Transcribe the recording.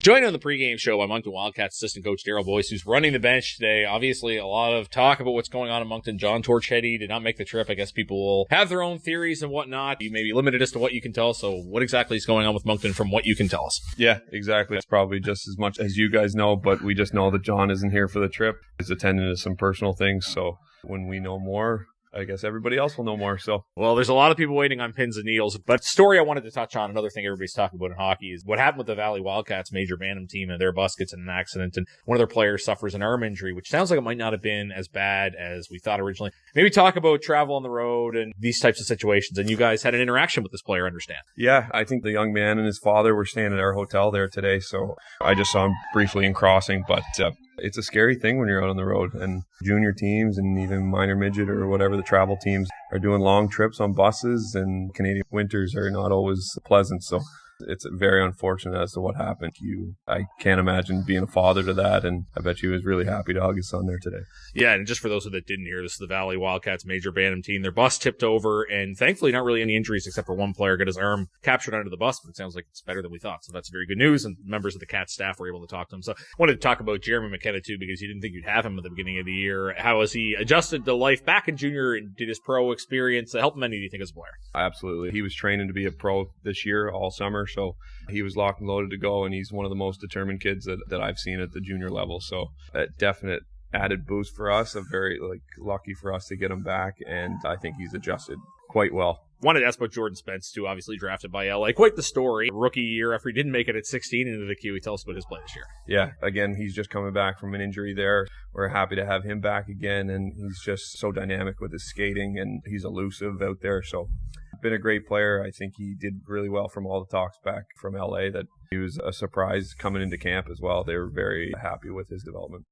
Joined on the pregame show by Moncton Wildcats assistant coach Darryl Boyce, who's running the bench today. Obviously, a lot of talk about what's going on in Moncton. John Torchetti did not make the trip. I guess people will have their own theories and whatnot. You may be limited as to what you can tell. So what exactly is going on with Moncton from what you can tell us? Yeah, exactly. It's probably just as much as you guys know, but we just know that John isn't here for the trip. He's attending to some personal things. So when we know more, I guess everybody else will know more. So, well, there's a lot of people waiting on pins and needles. But story I wanted to touch on, another thing everybody's talking about in hockey, is what happened with the Valley Wildcats major Bantam team, and their bus gets in an accident, and one of their players suffers an arm injury, which sounds like it might not have been as bad as we thought originally. Maybe talk about travel on the road and these types of situations. And you guys had an interaction with this player, I understand. Yeah, I think the young man and his father were staying at our hotel there today. So I just saw him briefly in crossing, but it's a scary thing when you're out on the road, and junior teams and even minor midget or whatever the travel teams are doing long trips on buses, and Canadian winters are not always pleasant. So it's very unfortunate as to what happened. I can't imagine being a father to that, and I bet you he was really happy to hug his son there today. Yeah, and just for those that didn't hear, this is the Valley Wildcats major Bantam team. Their bus tipped over, and thankfully not really any injuries except for one player got his arm captured under the bus, but it sounds like it's better than we thought. So that's very good news, and members of the Cats staff were able to talk to him. So I wanted to talk about Jeremy McKenna too, because you didn't think you'd have him at the beginning of the year. How has he adjusted to life back in junior, and did his pro experience help him any, do you think, as a player? Absolutely. He was training to be a pro this year all summer, so he was locked and loaded to go, and he's one of the most determined kids that I've seen at the junior level. So a definite added boost for us. I'm very lucky for us to get him back, and I think he's adjusted quite well. Wanted to ask about Jordan Spence too, obviously drafted by LA. Quite the story. Rookie year after he didn't make it at 16 into the Kiwi. Tell us about his play this year. Yeah, again, he's just coming back from an injury there. We're happy to have him back again, and he's just so dynamic with his skating, and he's elusive out there. So been a great player. I think he did really well from all the talks back from LA, that he was a surprise coming into camp as well. They were very happy with his development.